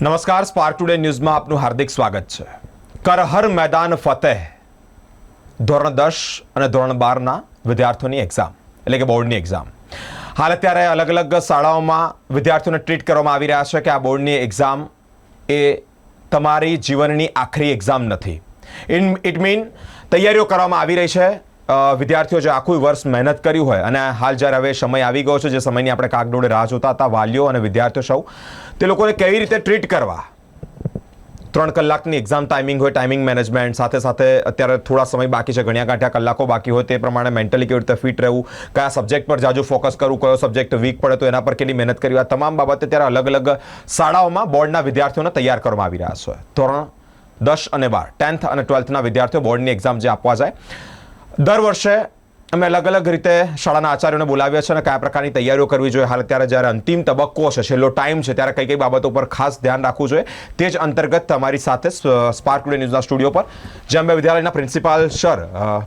નમસ્કાર, spark today ન્યૂઝમાં આપનું હાર્દિક સ્વાગત છે. કર હર મેદાન ફતેહ ધોરણ 10 અને ધોરણ 12ના વિદ્યાર્થીઓની એક્ઝામ એટલે કે બોર્ડની એક્ઝામ હાલ અત્યારે અલગ અલગ શાળાઓમાં વિદ્યાર્થીઓને ટ્રીટ કરવામાં આવી રહ્યા છે કે આ બોર્ડની એક્ઝામ એ તમારી જીવનની આખરી એક્ઝામ નથી. ઇટ મીન તૈયારીઓ કરવામાં આવી રહી છે. વિદ્યાર્થીઓ જે આખું વર્ષ મહેનત કર્યું હોય અને હાલ જ્યારે હવે સમય આવી ગયો છે જે સમયની આપણે કાગડોળે રાહ જોતા હતા, વાલીઓ અને વિદ્યાર્થીઓ સૌ તે લોકોને કેવી રીતે ટ્રીટ કરવા. 3 કલાકની એક્ઝામ ટાઈમિંગ હોય, ટાઈમિંગ મેનેજમેન્ટ સાથે સાથે અત્યારે થોડા સમય બાકી છે, ગણ્યા ગાંઠ્યા કલાકો બાકી હોય તે પ્રમાણે મેન્ટલી કેવી રીતે ફિટ રહેવું, કયા સબ્જેક્ટ પર જાજુ ફોકસ કરવું, કયો સબ્જેક્ટ વીક પડે તો એના પર કેટલી મહેનત કરવી, આ તમામ બાબતે ત્યારે અલગ અલગ શાળાઓમાં બોર્ડના વિદ્યાર્થીઓને તૈયાર કરવામાં આવી રહ્યા છે. ધોરણ 10 અને 12 10th અને 12thના વિદ્યાર્થીઓ બોર્ડની એક્ઝામ જે આપવા જાય, દર વર્ષે અમે અલગ અલગ રીતે શાળાના આચાર્યોને બોલાવ્યા છે અને કયા પ્રકારની તૈયારીઓ કરવી જોઈએ. હાલ અત્યારે જ્યારે અંતિમ તબક્કો છે, છેલ્લો ટાઈમ છે, ત્યારે કઈ કઈ બાબતો પર ખાસ ધ્યાન રાખવું જોઈએ તે જ અંતર્ગત તમારી સાથે સ્પાર્ક ટુડે ન્યૂઝના સ્ટુડિયો પર જેમ વિદ્યાલયના પ્રિન્સિપાલ સર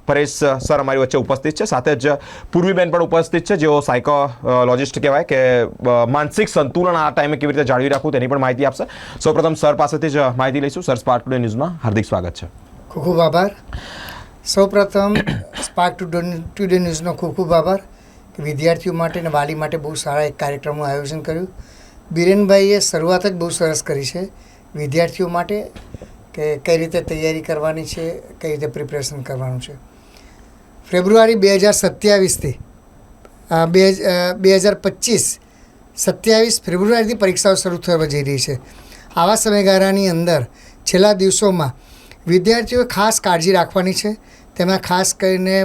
પરેશ સર અમારી વચ્ચે ઉપસ્થિત છે, સાથે જ પૂર્વીબેન પણ ઉપસ્થિત છે જેઓ સાયકોલોજિસ્ટ કહેવાય કે માનસિક સંતુલન આ ટાઈમે કેવી રીતે જાળવી રાખવું તેની પણ માહિતી આપશે. સૌપ્રથમ સર પાસેથી જ માહિતી લઈશું. સર, સ્પાર્ક ટુડે ન્યૂઝમાં હાર્દિક સ્વાગત છે. ખૂબ ખૂબ આભાર. સૌપ્રથમ સ્પાર્ક ટુડે ન્યૂઝનો ખૂબ ખૂબ આભાર કે વિદ્યાર્થીઓ માટે અને વાલી માટે બહુ સારા એક કાર્યક્રમનું આયોજન કર્યું. બિરેનભાઈએ શરૂઆત જ બહુ સરસ કરી છે વિદ્યાર્થીઓ માટે કે કઈ રીતે તૈયારી કરવાની છે, કઈ રીતે પ્રિપરેશન કરવાનું છે. ફેબ્રુઆરી 2027થી 2025 27 ફેબ્રુઆરીથી પરીક્ષાઓ શરૂ થવા જઈ રહી છે. આવા સમયગાળાની અંદર છેલ્લા દિવસોમાં વિદ્યાર્થીઓએ ખાસ કાળજી રાખવાની છે. તેમાં ખાસ કરીને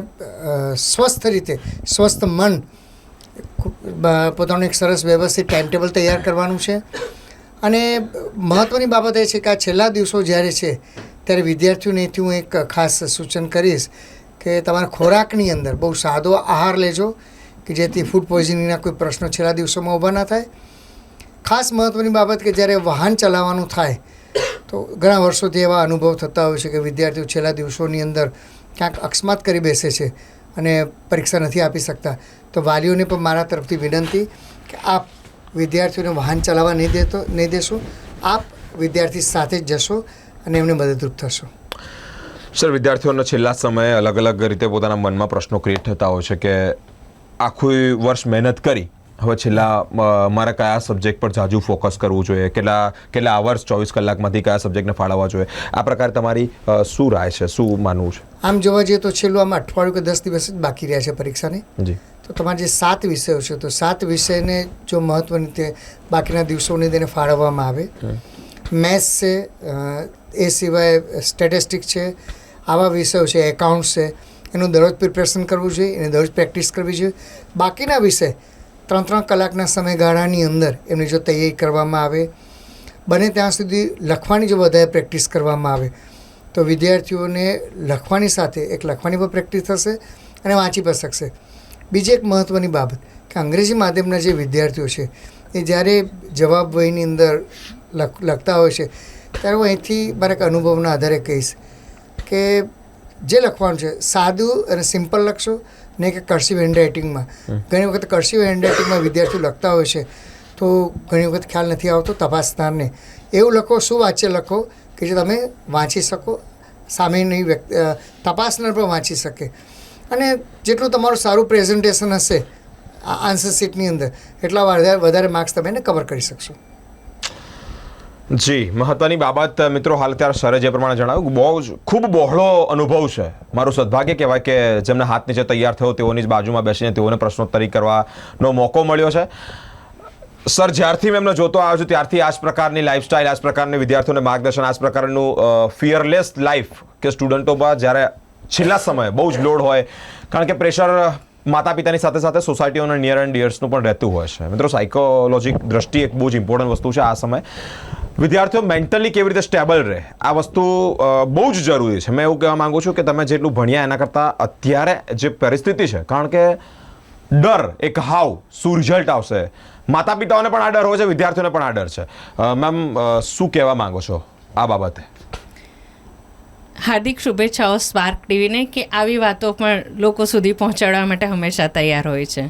સ્વસ્થ રીતે, સ્વસ્થ મન, પોતાનું એક સરસ વ્યવસ્થિત ટાઈમટેબલ તૈયાર કરવાનું છે. અને મહત્ત્વની બાબત એ છે કે આ છેલ્લા દિવસો જ્યારે છે ત્યારે વિદ્યાર્થીઓનેથી હું એક ખાસ સૂચન કરીશ કે તમારા ખોરાકની અંદર બહુ સાદો આહાર લેજો કે જેથી ફૂડ પોઈઝનિંગના કોઈ પ્રશ્નો છેલ્લા દિવસોમાં ઊભા ના થાય. ખાસ મહત્ત્વની બાબત કે જ્યારે વાહન ચલાવવાનું થાય તો ઘણા વર્ષોથી એવા અનુભવ થતા હોય છે કે વિદ્યાર્થીઓ છેલ્લા દિવસોની અંદર ક્યાંક અકસ્માત કરી બેસે છે અને પરીક્ષા નથી આપી શકતા. તો વાલીઓને પણ મારા તરફથી વિનંતી કે આપ વિદ્યાર્થીઓને વાહન ચલાવવા નહીં દેશો, આપ વિદ્યાર્થી સાથે જ જશો અને એમને મદદરૂપ થશો. સર, વિદ્યાર્થીઓનો છેલ્લા સમયે અલગ અલગ રીતે પોતાના મનમાં પ્રશ્નો ક્રિએટ થતા હોય છે કે આખું વર્ષ મહેનત કરી, હવે છેલ્લા મારે કયા સબ્જેક્ટ પર જાજુ ફોકસ કરવું જોઈએ, કેટલા આવર્સ 24 કલાકમાંથી કયા સબ્જેક્ટને ફાળવવા જોઈએ, આ પ્રકારે તમારી શું રાય છે, શું માનવું છે? આમ જોવા જઈએ તો છેલ્લું આમાં અઠવાડિયું કે 10 દિવસ જ બાકી રહ્યા છે પરીક્ષાને. જી. તો તમારા જે 7 વિષયો છે તો 7 વિષયને જો મહત્ત્વની રીતે બાકીના દિવસોની તેને ફાળવવામાં આવે, મેથ્સ છે, એ સિવાય સ્ટેટિસ્ટિક છે, આવા વિષયો છે, એકાઉન્ટ્સ છે, એનું દરરોજ પ્રિપરેશન કરવું જોઈએ, એને દરરોજ પ્રેક્ટિસ કરવી જોઈએ. બાકીના વિષય 3 કલાકના સમયગાળાની અંદર એમની જો તૈયારી કરવામાં આવે, બને ત્યાં સુધી લખવાની જો વધારે પ્રેક્ટિસ કરવામાં આવે તો વિદ્યાર્થીઓને લખવાની સાથે એક લખવાની પણ પ્રેક્ટિસ થશે અને વાંચી પણ શકશે. બીજી એક મહત્ત્વની બાબત કે અંગ્રેજી માધ્યમના જે વિદ્યાર્થીઓ છે એ જ્યારે જવાબ વહીની અંદર લખતા હોય છે ત્યારે હું અહીંથી મારા એક અનુભવના આધારે કહીશ કે જે લખવાનું છે સાદું અને સિમ્પલ લખશો, નહીં કે કર્સિવ હેન્ડરાઇટિંગમાં. ઘણી વખત કર્સિવ હેન્ડરાઇટિંગમાં વિદ્યાર્થીઓ લખતા હોય છે તો ઘણી વખત ખ્યાલ નથી આવતો તપાસનારને. એવું લખો, સુવાચ્ય લખો કે જે તમે વાંચી શકો, સામેની તપાસનાર પણ વાંચી શકે. અને જેટલું તમારું સારું પ્રેઝન્ટેશન હશે આન્સર શીટની અંદર એટલા વધારે માર્ક્સ તમે એને કવર કરી શકશો. જી, મહત્વની બાબત મિત્રો. હાલ અત્યારે સરે જે પ્રમાણે જણાવ્યું, ખૂબ બહોળો અનુભવ છે. મારું સદભાગ્ય કહેવાય કે જેમને હાથ નીચે તૈયાર થયો તેઓની જ બાજુમાં બેસીને તેઓને પ્રશ્નોત્તરી કરવાનો મોકો મળ્યો છે. સર, જ્યારથી મેં એમને જોતો આવ્યો છું ત્યારથી આ જ પ્રકારની લાઈફસ્ટાઈલ, આ જ પ્રકારની વિદ્યાર્થીઓને માર્ગદર્શન, આ જ પ્રકારનું ફિયરલેસ લાઈફ કે સ્ટુડન્ટોમાં જ્યારે છેલ્લા સમયે બહુ જ લોડ હોય, કારણ કે પ્રેશર માતા પિતાની સાથે સાથે સોસાયટીઓના નિયર એન્ડ ડિયર્સનું પણ રહેતું હોય છે. મિત્રો, સાયકોલોજી દ્રષ્ટિએ એક બહુ જ ઇમ્પોર્ટન્ટ વસ્તુ છે. આ સમય વિદ્યાર્થીઓ મેન્ટલી કેવી રીતે સ્ટેબલ રહે આ વસ્તુ બહુ જ જરૂરી છે. મેં એવું કહેવા માગું છું કે તમે જેટલું ભણ્યા એના કરતાં અત્યારે જે પરિસ્થિતિ છે, કારણ કે ડર એક શું રિઝલ્ટ આવશે, માતા પિતાઓને પણ આ ડર હોય છે, વિદ્યાર્થીઓને પણ આ ડર છે. મેમ, શું કહેવા માંગો છો આ બાબતે? હાર્દિક શુભેચ્છાઓ સ્પાર્ક ટીવીને કે આવી વાતો પણ લોકો સુધી પહોંચાડવા માટે હંમેશા તૈયાર હોય છે.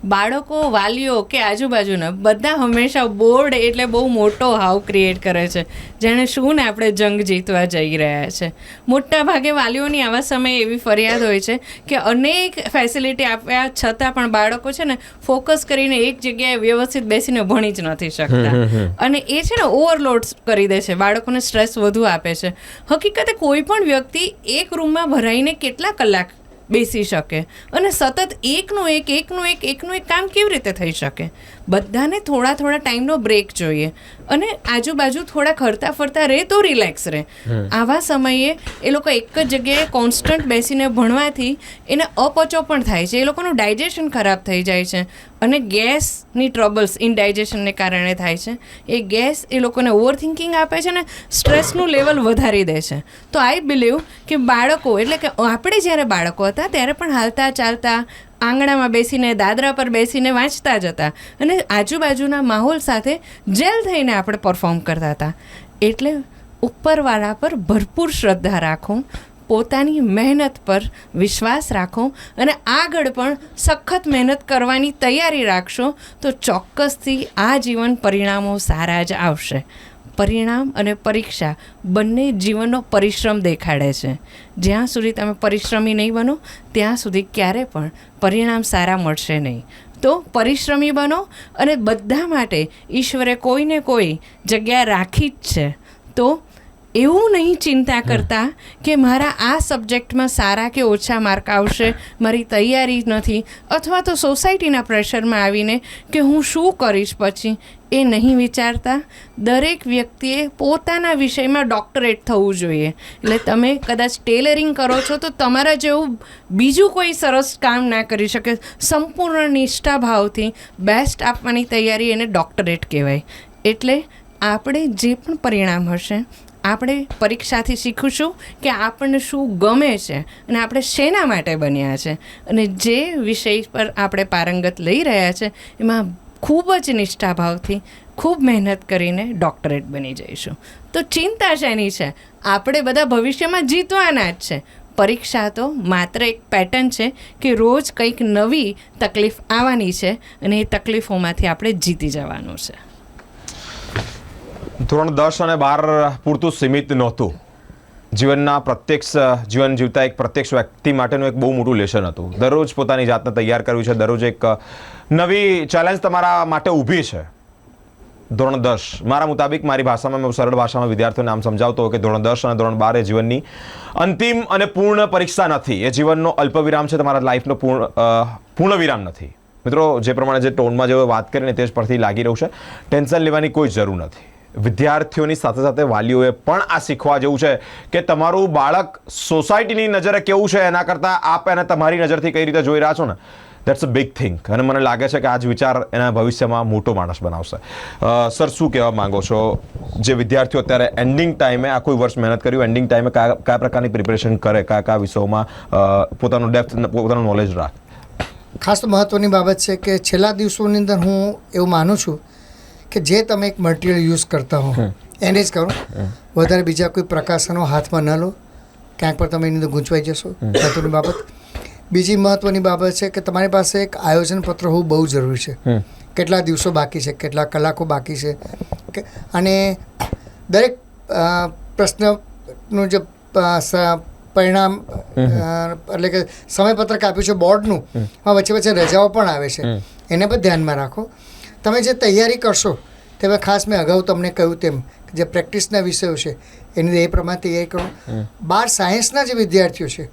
બાળકો, વાલીઓ કે આજુબાજુના બધા હંમેશા બોર્ડ એટલે બહુ મોટો હાવ ક્રિએટ કરે છે, જેણે શું ને આપણે જંગ જીતવા જઈ રહ્યા છે. મોટા ભાગે વાલીઓની આવા સમયે એવી ફરિયાદ હોય છે કે અનેક ફેસિલિટી આપ્યા છતાં પણ બાળકો છે ને ફોકસ કરીને એક જગ્યાએ વ્યવસ્થિત બેસીને ભણી જ નથી શકતા, અને એ છે ને ઓવરલોડ કરી દે છે, બાળકોને સ્ટ્રેસ વધુ આપે છે. હકીકતે કોઈ પણ વ્યક્તિ એક રૂમમાં ભરાઈને કેટલા કલાક બેસી શકે, અને સતત એકનું એક કામ કેવી રીતે થઈ શકે? બધાને થોડા ટાઈમનો બ્રેક જોઈએ, અને આજુબાજુ થોડા હરતા ફરતા રહે તો રિલેક્સ રહે. આવા સમયે એ લોકો એક જ જગ્યાએ કોન્સ્ટન્ટ બેસીને ભણવાથી એને અપચો પણ થાય છે, એ લોકોનું ડાયજેશન ખરાબ થઈ જાય છે, અને ગેસની ટ્રબલ્સ ઇનડાયજેશનને કારણે થાય છે. એ ગેસ એ લોકોને ઓવરથિંકિંગ આપે છે ને સ્ટ્રેસનું લેવલ વધારી દે છે. તો આઈ બિલીવ કે બાળકો, એટલે કે આપણે જ્યારે બાળકો હતા ત્યારે પણ હાલતા ચાલતા આંગણામાં બેસીને, દાદરા પર બેસીને વાંચતા જ હતા, અને આજુબાજુના માહોલ સાથે જેલ થઈને આપણે પરફોર્મ કરતા હતા. એટલે ઉપરવાળા પર ભરપૂર શ્રદ્ધા રાખો, પોતાની મહેનત પર વિશ્વાસ રાખો, અને આગળ પણ સખત મહેનત કરવાની તૈયારી રાખશો તો ચોક્કસથી આ જીવન પરિણામો સારા જ આવશે. પરિણામ અને પરીક્ષા બંને જીવનનો પરિશ્રમ દેખાડે છે. જ્યાં સુધી તમે પરિશ્રમી નહીં બનો ત્યાં સુધી ક્યારે પણ પરિણામ સારા મળશે નહીં. તો પરિશ્રમી બનો, અને બધા માટે ઈશ્વરે કોઈને કોઈ જગ્યા રાખી જ છે. તો એવું નહીં ચિંતા કરતા કે મારા આ સબ્જેક્ટમાં સારા કે ઓછા માર્ક આવશે, મારી તૈયારી નથી, અથવા તો સોસાયટીના પ્રેશરમાં આવીને કે હું શું કરીશ પછી, એ નહીં વિચારતા દરેક વ્યક્તિએ પોતાના વિષયમાં ડૉક્ટરેટ થવું જોઈએ. એટલે તમે કદાચ ટેલરિંગ કરો છો તો તમારા જેવું બીજું કોઈ સરસ કામ ના કરી શકે. સંપૂર્ણ નિષ્ઠાભાવથી બેસ્ટ આપવાની તૈયારી એને ડૉક્ટરેટ કહેવાય. એટલે આપણે જે પણ પરિણામ હશે, આપણે પરીક્ષાથી શીખીશું કે આપણને શું ગમે છે અને આપણે શેના માટે બન્યા છે, અને જે વિષય પર આપણે પારંગત લઈ રહ્યા છે એમાં ખૂબ જ નિષ્ઠાભાવથી ખૂબ મહેનત કરીને ડૉક્ટરેટ બની જઈશું. તો ચિંતા શેની છે? આપણે બધા ભવિષ્યમાં જીતવાના જ છે. પરીક્ષા તો માત્ર એક પેટર્ન છે કે રોજ કંઈક નવી તકલીફ આવવાની છે, અને એ તકલીફોમાંથી આપણે જીતી જવાનું છે. ધોરણ 10 અને 12 પૂરતું સીમિત નહોતું. જીવનના જીવન જીવતા એક પ્રત્યક્ષ વ્યક્તિ માટેનું એક બહુ મોટું લેસન હતું. દરરોજ પોતાની જાતને તૈયાર કરવી છે, દરરોજ એક નવી ચેલેન્જ તમારા માટે ઊભી છે. ધોરણ 10 મારા મુતાબિક, મારી ભાષામાં, મેં સરળ ભાષામાં વિદ્યાર્થીઓને આમ સમજાવતો હોય કે ધોરણ 10 અને ધોરણ 12 એ જીવનની અંતિમ અને પૂર્ણ પરીક્ષા નથી. એ જીવનનો અલ્પવિરામ છે, તમારા લાઈફનો પૂર્ણ વિરામ નથી. મિત્રો, જે પ્રમાણે જે ટોનમાં જે વાત કરીને તે જ પરથી લાગી રહ્યું છે, ટેન્શન લેવાની કોઈ જરૂર નથી. વિદ્યાર્થીઓની સાથે સાથે વાલીઓએ પણ આ શીખવા જેવું છે કે તમારું બાળક સોસાયટીની નજરે કેવું છે એના કરતાં આપ એને તમારી નજરથી કઈ રીતે જોઈ રહ્યા છો ને, દેટ્સ અ બિગ થિંગ. અને મને લાગે છે કે આ જ વિચાર એના ભવિષ્યમાં મોટો માણસ બનાવશે. સર, શું કહેવા માંગો છો? જે વિદ્યાર્થીઓ અત્યારે એન્ડિંગ ટાઈમે આખું વર્ષ મહેનત કર્યું, એન્ડિંગ ટાઈમે કયા પ્રકારની પ્રિપેરેશન કરે, કયા વિષયોમાં પોતાનું ડેપ્થ, પોતાનું નોલેજ રાખે? ખાસ તો મહત્ત્વની બાબત છે કે છેલ્લા દિવસોની અંદર હું એવું માનું છું કે જે તમે એક મટીરિયલ યુઝ કરતા હો એને જ કરો. વધારે બીજા કોઈ પ્રકાશનો હાથમાં ન લો, ક્યાંક પર તમે એની અંદર ગૂંચવાઈ જશો. મહત્ત્વની બાબત. બીજી મહત્ત્વની બાબત છે કે તમારી પાસે એક આયોજન પત્ર હોવું બહુ જરૂરી છે. કેટલા દિવસો બાકી છે, કેટલા કલાકો બાકી છે, અને દરેક પ્રશ્નનું જે પરિણામ એટલે કે સમયપત્રક આપ્યું છે બોર્ડનું, વચ્ચે વચ્ચે રજાઓ પણ આવે છે, એને પણ ધ્યાનમાં રાખો. તમે જે તૈયારી કરશો તે ખાસ મેં અગાઉ તમને કહ્યું તેમ જે પ્રેક્ટિસના વિષયો છે એની એ પ્રમાણે તૈયારી કરો. 12 સાયન્સના જે વિદ્યાર્થીઓ છે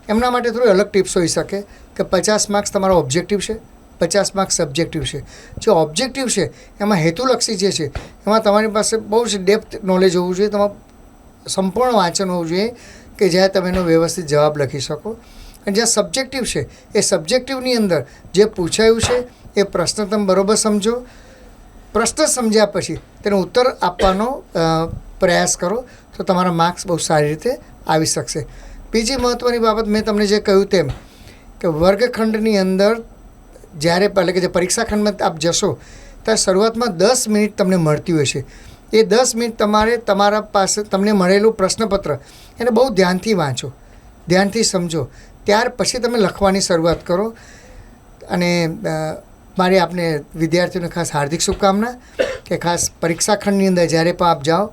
એમના માટે થોડી અલગ ટિપ્સ હોઈ શકે કે 50 માર્ક્સ તમારો ઓબ્જેક્ટિવ છે, 50 માર્ક્સ સબ્જેક્ટિવ છે. જે ઓબ્જેક્ટિવ છે એમાં હેતુલક્ષી જે છે એમાં તમારી પાસે બહુ જ ડેપ્થ નોલેજ હોવું જોઈએ, તમારું સંપૂર્ણ વાંચન હોવું જોઈએ કે જ્યાં તમે એનો વ્યવસ્થિત જવાબ લખી શકો. અને જ્યાં સબ્જેક્ટિવ છે એ સબ્જેક્ટિવની અંદર જે પૂછાયું છે એ પ્રશ્ન તમે બરાબર સમજો. પ્રશ્ન સમજ્યા પછી તેનો ઉત્તર આપવાનો પ્રયાસ કરો તો તમારા માર્ક્સ બહુ સારી રીતે આવી શકશે. બીજી મહત્ત્વની બાબત, મેં તમને જે કહ્યું તેમ કે વર્ગખંડની અંદર જ્યારે એટલે કે જે પરીક્ષા ખંડમાં આપ જશો ત્યારે શરૂઆતમાં 10 મિનિટ તમને મળતી હોય છે. એ 10 મિનિટ તમારે તમારા પાસે તમને મળેલું પ્રશ્નપત્ર એને બહુ ધ્યાનથી વાંચો, ધ્યાનથી સમજો, ત્યાર પછી તમે લખવાની શરૂઆત કરો. અને મારી આપને વિદ્યાર્થીઓને ખાસ હાર્દિક શુભકામના કે ખાસ પરીક્ષા ખંડની અંદર જ્યારે પણ આપ જાઓ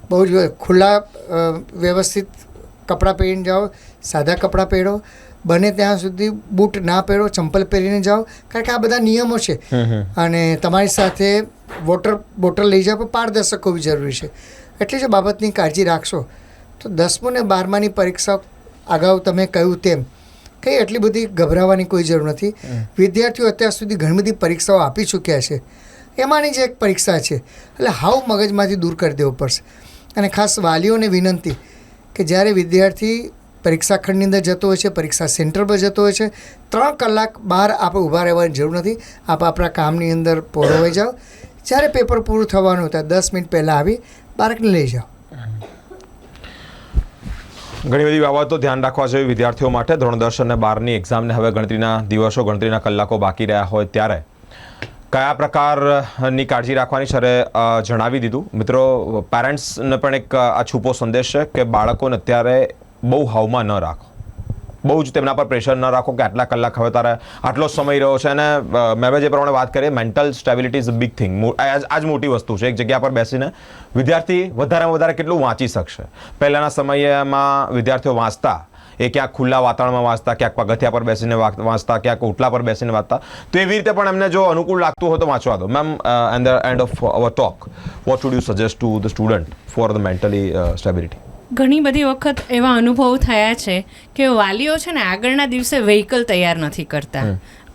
બહુ જ ખુલ્લા વ્યવસ્થિત કપડાં પહેરીને જાઓ, સાદા કપડાં પહેરો, બને ત્યાં સુધી બૂટ ના પહેરો, ચંપલ પહેરીને જાઓ, કારણ કે આ બધા નિયમો છે. અને તમારી સાથે વોટર બોટલ લઈ જાઓ પણ પારદર્શક હોવી જરૂરી છે. એટલી જ બાબતની કાળજી રાખશો તો 10મું ને 12માની પરીક્ષા અગાઉ તમે કહ્યું તેમ કંઈ એટલી બધી ગભરાવાની કોઈ જરૂર નથી. વિદ્યાર્થીઓ અત્યાર સુધી ઘણી બધી પરીક્ષાઓ આપી ચૂક્યા છે, એમાંની જ એક પરીક્ષા છે, એટલે હાવ મગજમાંથી દૂર કરી દેવું પડશે. અને ખાસ વાલીઓને વિનંતી કે જ્યારે વિદ્યાર્થી પરીક્ષા ખંડની અંદર જતો હોય છે, પરીક્ષા સેન્ટર પર જતો હોય છે, 3 કલાક બહાર આપણે ઊભા રહેવાની જરૂર નથી. આપ આપણા કામની અંદર પહોળવાઈ જાઓ. જ્યારે પેપર પૂરું થવાનું ત્યાં 10 મિનિટ પહેલાં આવી બાળકને લઈ જાઓ. ઘણી બધી બાબતો ધ્યાન રાખવા જેવી વિદ્યાર્થીઓ માટે. ધોરણ 10 અને 12ની એક્ઝામને હવે ગણતરીના દિવસો, ગણતરીના કલાકો બાકી રહ્યા હોય ત્યારે કયા પ્રકારની કાળજી રાખવાની સરે જણાવી દીધું. મિત્રો, પેરેન્ટ્સને પણ એક આ છૂપો સંદેશ છે કે બાળકોને અત્યારે બહુ હાવમાં ન રાખો, બહુ જ તેમના પર પ્રેશર ન રાખો કે આટલા કલાક હવે તારે આટલો સમય રહ્યો છે. અને મેં જે પ્રમાણે વાત કરીએ, mental stability is a big thing. આ જ મોટી વસ્તુ છે. એક જગ્યા પર બેસીને વિદ્યાર્થી વધારેમાં વધારે કેટલું વાંચી શકશે. પહેલાંના સમયમાં વિદ્યાર્થીઓ વાંચતા એ ક્યાંક ખુલ્લા વાતાવરણમાં વાંચતા, ક્યાંક પગથિયા પર બેસીને વાંચતા, ક્યાંક ઓટલા પર બેસીને વાંચતા. તો એવી રીતે પણ એમને જો અનુકૂળ લાગતું હોય તો વાંચવા દો. Ma'am, at the end of our talk, what would you suggest to the student for the mentally stability? ઘણી બધી વખત એવા અનુભવ થયા છે કે વાલીઓ છે ને આગળના દિવસે વ્હીકલ તૈયાર નથી કરતા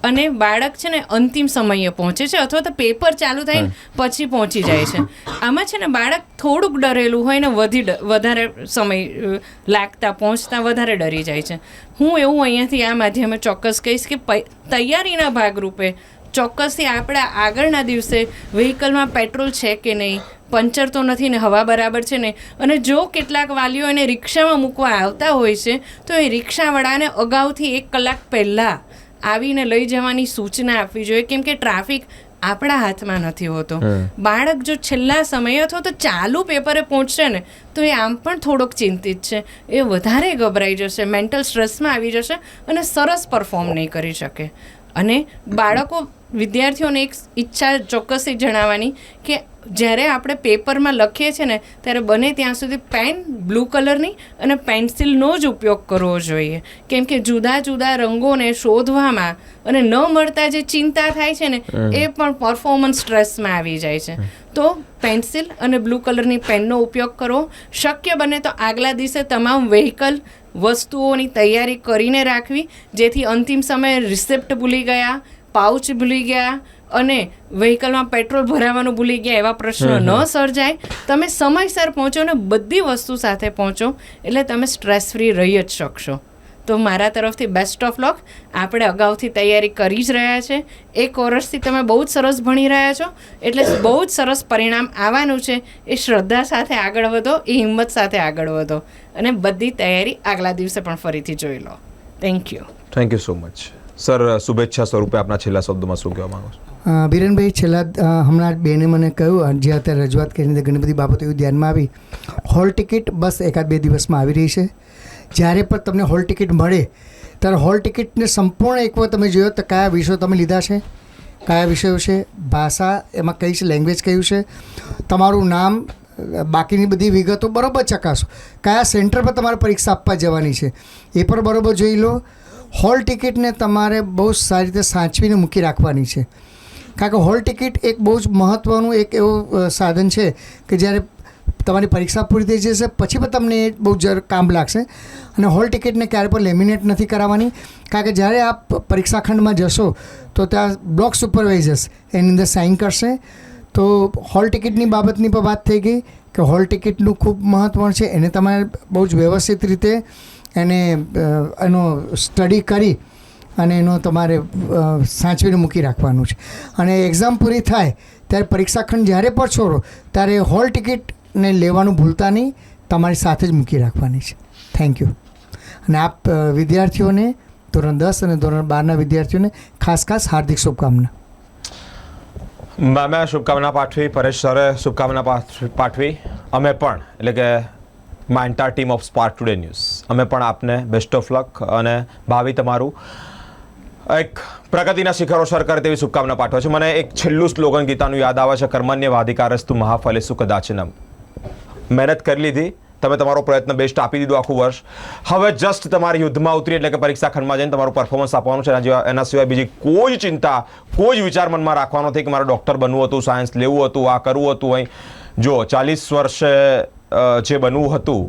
અને બાળક છે ને અંતિમ સમયે પહોંચે છે અથવા તો પેપર ચાલુ થઈને પછી પહોંચી જાય છે. આમાં છે ને બાળક થોડુંક ડરેલું હોય ને વધારે સમય લાગતા પહોંચતા વધારે ડરી જાય છે. હું એવું અહીંયાથી આ માધ્યમે ચોક્કસ કહીશ કે તૈયારીના ભાગરૂપે ચોક્કસથી આપણે આગળના દિવસે વ્હીકલમાં પેટ્રોલ છે કે નહીં, પંચર તો નથી ને, હવા બરાબર છે ને. અને જો કેટલાક વાલીઓ એને રિક્ષામાં મૂકવા આવતા હોય છે તો એ રિક્ષાવાળાને અગાઉથી 1 કલાક પહેલાં આવીને લઈ જવાની સૂચના આપવી જોઈએ, કેમ કે ટ્રાફિક આપણા હાથમાં નથી હોતો. બાળક જો છેલ્લા સમયે અથવા તો ચાલુ પેપરે પહોંચશે ને તો એ આમ પણ થોડોક ચિંતિત છે, એ વધારે ગભરાઈ જશે, મેન્ટલ સ્ટ્રેસમાં આવી જશે અને સરસ પરફોર્મ નહીં કરી શકે. અને બાળકો, વિદ્યાર્થીઓને એક ઈચ્છા ચોક્કસથી જણાવવાની કે જ્યારે આપણે પેપરમાં લખીએ છીએ ને ત્યારે બને ત્યાં સુધી પેન બ્લુ કલરની અને પેન્સિલનો જ ઉપયોગ કરવો જોઈએ, કેમ કે જુદા જુદા રંગોને શોધવામાં અને ન મળતા જે ચિંતા થાય છે ને એ પણ પરફોર્મન્સ સ્ટ્રેસમાં આવી જાય છે. તો પેન્સિલ અને બ્લુ કલરની પેનનો ઉપયોગ કરવો. શક્ય બને તો આગલા દિવસે તમામ વ્હીકલ વસ્તુઓની તૈયારી કરીને રાખવી, જેથી અંતિમ સમયે રિસિપ્ટ ભૂલી ગયા, પાઉચ ભૂલી ગયા અને વ્હીકલમાં પેટ્રોલ ભરાવાનું ભૂલી ગયા એવા પ્રશ્નો ન સર્જાય. તમે સમયસર પહોંચો ને બધી વસ્તુ સાથે પહોંચો એટલે તમે સ્ટ્રેસ ફ્રી રહી જ શકશો. તો મારા તરફથી બેસ્ટ ઓફ લક. આપણે અગાઉથી તૈયારી કરી જ રહ્યા છે. 1 વર્ષથી તમે બહુ જ સરસ ભણી રહ્યા છો એટલે બહુ જ સરસ પરિણામ આવવાનું છે. એ શ્રદ્ધા સાથે આગળ વધો, એ હિંમત સાથે આગળ વધો અને બધી તૈયારી આગલા દિવસે પણ ફરીથી જોઈ લો. Thank you. Thank you so much. Sir, શુભેચ્છા સ્વરૂપે આપના છેલ્લા શબ્દોમાં શું કહેવા માંગો છો? બિરેનભાઈ, હમણાં બેને મને કહ્યું, જે અત્યારે રજૂઆત કરીને ઘણી બધી બાબતો એવું ધ્યાનમાં આવી. હોલ ટિકિટ બસ 1-2 દિવસમાં આવી રહી છે. જ્યારે પણ તમને હોલ ટિકિટ મળે ત્યારે હોલ ટિકિટને સંપૂર્ણ એક વખત તમે જોયો તો કયા વિષયો તમે લીધા છે, કયા વિષયો છે, ભાષા એમાં કઈ છે, લેંગ્વેજ કયું છે, તમારું નામ, બાકીની બધી વિગતો બરાબર ચકાસો. કયા સેન્ટર પર તમારે પરીક્ષા આપવા જવાની છે એ પણ બરાબર જોઈ લો. હોલ ટિકિટને તમારે બહુ સારી રીતે સાચવીને મૂકી રાખવાની છે, કારણ કે હોલ ટિકિટ એક બહુ જ મહત્ત્વનું એક એવું સાધન છે કે જ્યારે તમારી પરીક્ષા પૂરી થઈ જશે પછી પણ તમને એ બહુ કામ લાગશે. અને હોલ ટિકિટને ક્યારે પણ લેમિનેટ નથી કરાવવાની, કારણ કે જ્યારે આપ પરીક્ષા ખંડમાં જશો તો ત્યાં બ્લોક સુપરવાઇઝર્સ એની અંદર સાઇન કરશે. તો હોલ ટિકિટની બાબતની પણ વાત થઈ ગઈ કે હોલ ટિકિટનું ખૂબ મહત્ત્વ છે. એને તમારે બહુ જ વ્યવસ્થિત રીતે એનો સ્ટડી કરી અને એનો તમારે સાચવીને મૂકી રાખવાનું છે. અને એક્ઝામ પૂરી થાય ત્યારે પરીક્ષા ખંડ જ્યારે પણ છોડો ત્યારે હોલ ટિકિટને લેવાનું ભૂલતા નહીં, તમારી સાથે જ મૂકી રાખવાની છે. Thank you. અને આપ વિદ્યાર્થીઓને, ધોરણ 10 અને ધોરણ 12ના વિદ્યાર્થીઓને ખાસ હાર્દિક શુભકામના. મેં શુભકામના પાઠવી, પરેશ સરે શુભકામના પાઠવી. અમે પણ, એટલે કે my entire team of spark today news, અમે પણ આપને બેસ્ટ ઓફ લક અને ભાવિ તમારું એક પ્રગતિના શિખરો સર કરે તેવી શુભકામના પાઠવે છે. મને એક છેલ્લું સ્લોગન ગીતાનું યાદ આવે છે, કર્મણ્યવાધિકારસ્તુ મહાફલેષુ કદાચનમ. મહેનત કરી લીધી, તમે તમારો પ્રયત્ન બેસ્ટ આપી દીધો આખું વર્ષ. હવે જસ્ટ તમારે યુદ્ધમાં ઉતરી એટલે કે પરીક્ષા ખંડમાં જઈને તમારું પરફોર્મન્સ આપવાનું છે. એના સિવાય બીજી કોઈ જ ચિંતા, કોઈ જ વિચાર મનમાં રાખવાનો નથી કે મારે ડૉક્ટર બનવું હતું, સાયન્સ લેવું હતું, આ કરવું હતું. અહીં જો 40 વર્ષે જે બનવું હતું,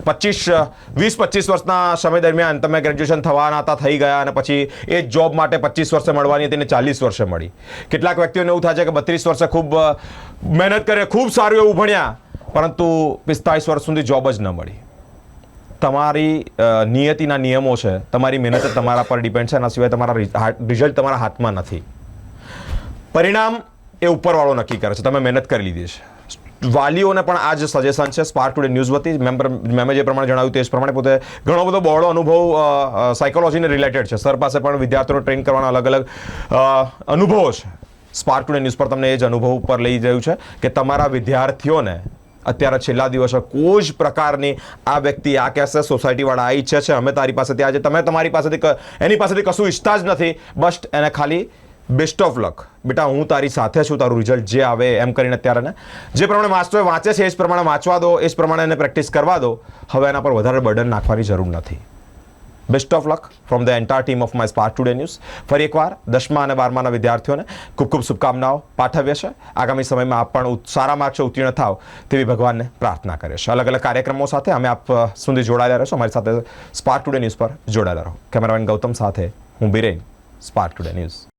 20-25 વર્ષના સમય દરમિયાન તમે ગ્રેજ્યુએશન થવાના હતા, થઈ ગયા, અને પછી એ જ જોબ માટે 25 વર્ષે મળવાની હતી ને 40 વર્ષે મળી. કેટલાક વ્યક્તિઓને એવું થાય છે કે 32 વર્ષે ખૂબ મહેનત કરે, ખૂબ સારું એવું ભણ્યા, પરંતુ 45 વર્ષ સુધી જોબ જ ન મળી. તમારી નિયતિના નિયમો છે, તમારી મહેનત તમારા પર ડિપેન્ડ છે. એના સિવાય તમારા રિઝલ્ટ તમારા હાથમાં નથી. પરિણામ એ ઉપરવાળો નક્કી કરે છે. તમે મહેનત કરી લીધી છે. વાલીઓને પણ આ જ સજેશન છે સ્પાર્ક ટુડે ન્યૂઝ વતી. મેમે જે પ્રમાણે જણાવ્યું તે જ પ્રમાણે પોતે ઘણો બધો બહોળો અનુભવ સાયકોલોજીને રિલેટેડ છે. સર પાસે પણ વિદ્યાર્થીઓને ટ્રેન કરવાના અલગ અલગ અનુભવો છે. સ્પાર્ક ટુડે ન્યૂઝ પર તમને એ જ અનુભવ પર લઈ રહ્યું છે કે તમારા વિદ્યાર્થીઓને અત્યારે છેલ્લા દિવસે કોઈ જ પ્રકારની આ વ્યક્તિ આ કહેશે, સોસાયટીવાળા આ ઈચ્છે છે, અમે તારી પાસેથી આજે, તમે તમારી પાસેથી એની પાસેથી કશું ઈચ્છતા જ નથી. બસ એને ખાલી બેસ્ટ ઓફ લક, બેટા હું તારી સાથે છું, તારું રિઝલ્ટ જે આવે એમ કરીને અત્યારે ને જે પ્રમાણે વાંચતો વાંચે છે એ જ પ્રમાણે વાંચવા દો, એ જ પ્રમાણે એને પ્રેક્ટિસ કરવા દો. હવે એના પર વધારે બર્ડન નાખવાની જરૂર નથી. Best of luck from the entire team of my spark today news. ફરી એકવાર 10મા અને 12માના વિદ્યાર્થીઓને ખૂબ ખૂબ શુભકામનાઓ પાઠવીએ છે. આગામી સમયમાં આપ પણ સારા માર્ક્સે ઉત્તીર્ણ થાવ તેવી ભગવાનને પ્રાર્થના કરીએ છીએ. અલગ અલગ કાર્યક્રમો સાથે અમે આપ સુધી જોડાયેલા રહેશો. અમારી સાથે સ્પાર્ક ટુડે ન્યૂઝ પર જોડાયેલા રહો. કેમેરામેન ગૌતમ સાથે હું બિરેન, સ્પાર્ક ટુડે ન્યૂઝ.